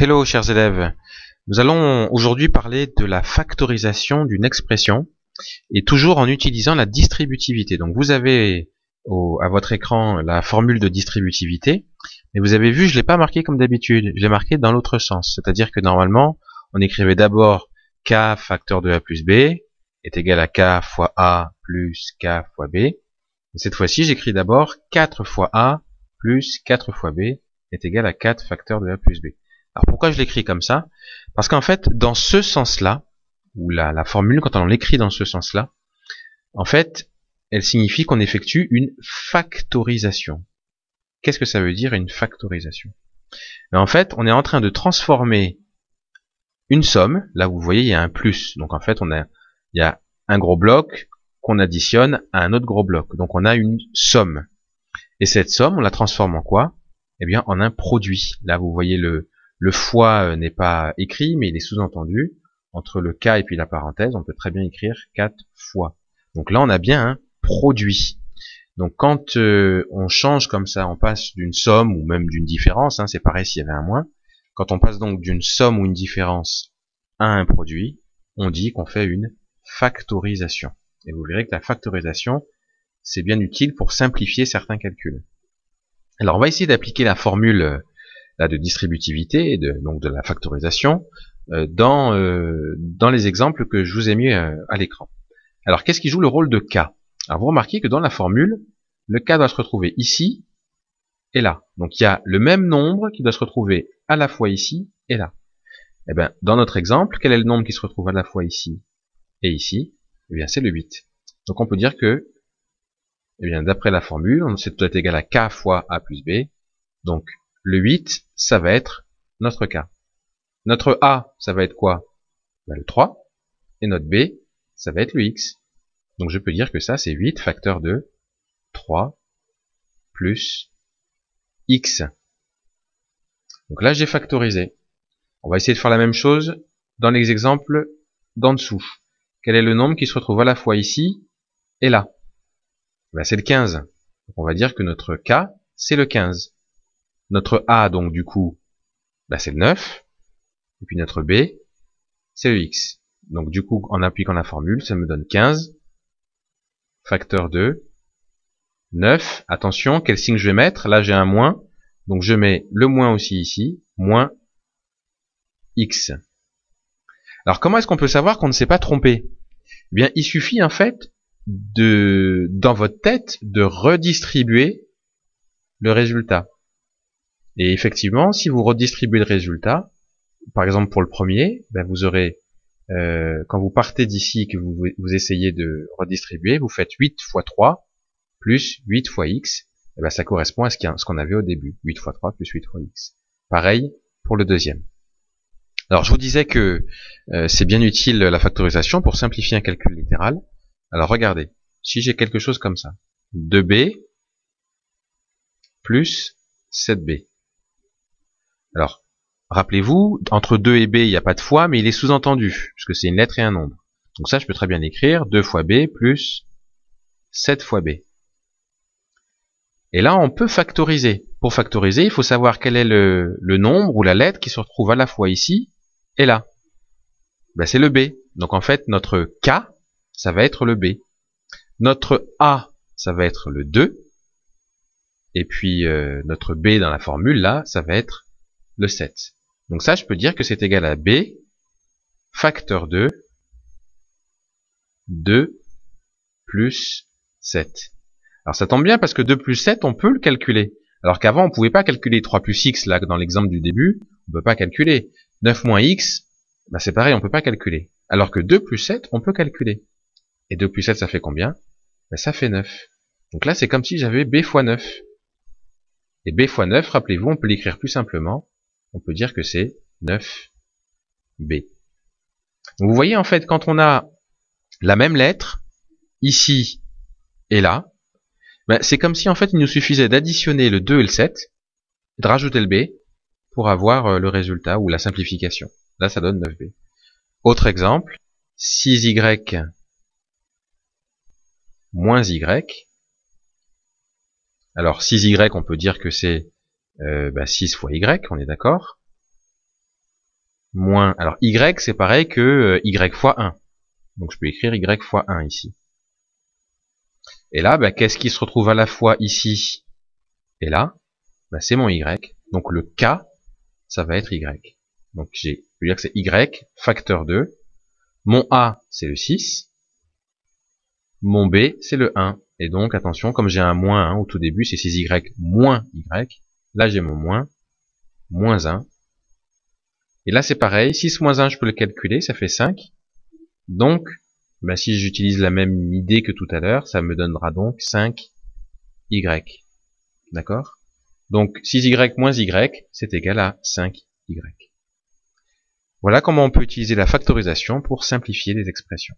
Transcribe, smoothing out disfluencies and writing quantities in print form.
Hello chers élèves, nous allons aujourd'hui parler de la factorisation d'une expression et toujours en utilisant la distributivité. Donc vous avez à votre écran la formule de distributivité, mais vous avez vu, je ne l'ai pas marqué comme d'habitude, je l'ai marqué dans l'autre sens. C'est-à-dire que normalement, on écrivait d'abord k facteur de a plus b est égal à k fois a plus k fois b. Et cette fois-ci, j'écris d'abord 4 fois a plus 4 fois b est égal à 4 facteur de a plus b. Alors pourquoi je l'écris comme ça? Parce qu'en fait, dans ce sens-là, ou la formule, quand on l'écrit dans ce sens-là, en fait, elle signifie qu'on effectue une factorisation. Qu'est-ce que ça veut dire une factorisation? En fait, on est en train de transformer une somme. Là, vous voyez, il y a un plus. Donc en fait, il y a un gros bloc qu'on additionne à un autre gros bloc. Donc on a une somme. Et cette somme, on la transforme en quoi? Eh bien, en un produit. Là, vous voyez le fois n'est pas écrit, mais il est sous-entendu. Entre le K et puis la parenthèse, on peut très bien écrire 4 fois. Donc là, on a bien un produit. Donc quand on change comme ça, on passe d'une somme ou même d'une différence, c'est pareil s'il y avait un moins. Quand on passe donc d'une somme ou une différence à un produit, on dit qu'on fait une factorisation. Et vous verrez que la factorisation, c'est bien utile pour simplifier certains calculs. Alors on va essayer d'appliquer la formule de distributivité et donc de la factorisation dans les exemples que je vous ai mis à l'écran. Alors qu'est-ce qui joue le rôle de K? Alors vous remarquez que dans la formule, le K doit se retrouver ici et là. Donc il y a le même nombre qui doit se retrouver à la fois ici et là. Et bien dans notre exemple, quel est le nombre qui se retrouve à la fois ici et ici? Eh bien c'est le 8. Donc on peut dire que, eh bien d'après la formule, on sait tout est égal à K fois A plus B. Donc le 8, ça va être notre K. Notre A, ça va être quoi? Ben, le 3. Et notre B, ça va être le X. Donc je peux dire que ça, c'est 8 facteur de 3 plus X. Donc là, j'ai factorisé. On va essayer de faire la même chose dans les exemples d'en dessous. Quel est le nombre qui se retrouve à la fois ici et là? Ben, c'est le 15. Donc on va dire que notre K, c'est le 15. Notre A, donc du coup, ben, c'est le 9. Et puis notre B, c'est le X. Donc du coup, en appliquant la formule, ça me donne 15 facteur de 9. Attention, quel signe je vais mettre? Là, j'ai un moins. Donc je mets le moins aussi ici, moins X. Alors comment est-ce qu'on peut savoir qu'on ne s'est pas trompé? Eh bien, il suffit en fait dans votre tête, de redistribuer le résultat. Et effectivement, si vous redistribuez le résultat, par exemple pour le premier, ben vous aurez, quand vous partez d'ici, que vous essayez de redistribuer, vous faites 8 fois 3 plus 8 fois x, et ben ça correspond à ce qu'on avait au début, 8 fois 3 plus 8 fois x. Pareil pour le deuxième. Alors je vous disais que c'est bien utile la factorisation pour simplifier un calcul littéral. Alors regardez, si j'ai quelque chose comme ça, 2b plus 7b. Alors, rappelez-vous, entre 2 et b, il n'y a pas de fois, mais il est sous-entendu, puisque c'est une lettre et un nombre. Donc ça, je peux très bien l'écrire, 2 fois b plus 7 fois b. Et là, on peut factoriser. Pour factoriser, il faut savoir quel est le nombre ou la lettre qui se retrouve à la fois ici et là. Ben, c'est le b. Donc en fait, notre k, ça va être le b. Notre a, ça va être le 2. Et puis notre b dans la formule, là, ça va être le 7. Donc ça, je peux dire que c'est égal à b facteur de 2 plus 7. Alors ça tombe bien parce que 2 plus 7, on peut le calculer. Alors qu'avant, on pouvait pas calculer 3 plus x, là, dans l'exemple du début, on peut pas calculer. 9 moins x, ben c'est pareil, on peut pas calculer. Alors que 2 plus 7, on peut calculer. Et 2 plus 7, ça fait combien? Ben ça fait 9. Donc là, c'est comme si j'avais b fois 9. Et b fois 9, rappelez-vous, on peut l'écrire plus simplement. On peut dire que c'est 9b. Donc vous voyez, en fait, quand on a la même lettre, ici et là, ben c'est comme si en fait il nous suffisait d'additionner le 2 et le 7, et de rajouter le b, pour avoir le résultat ou la simplification. Là, ça donne 9b. Autre exemple, 6y moins y. Alors 6y, on peut dire que c'est 6 fois y, on est d'accord. moins, alors y c'est pareil que y fois 1. Donc je peux écrire y fois 1 ici. Et là, bah, qu'est-ce qui se retrouve à la fois ici et là? Bah, c'est mon y. Donc le k, ça va être y. Donc je veux dire que c'est y facteur 2. Mon a, c'est le 6. Mon b, c'est le 1. Et donc, attention, comme j'ai un moins 1 au tout début, c'est 6y moins y. Là, j'ai mon moins 1. Et là, c'est pareil. 6 moins 1, je peux le calculer, ça fait 5. Donc, ben, si j'utilise la même idée que tout à l'heure, ça me donnera donc 5y. D'accord? Donc, 6y moins y, c'est égal à 5y. Voilà comment on peut utiliser la factorisation pour simplifier des expressions.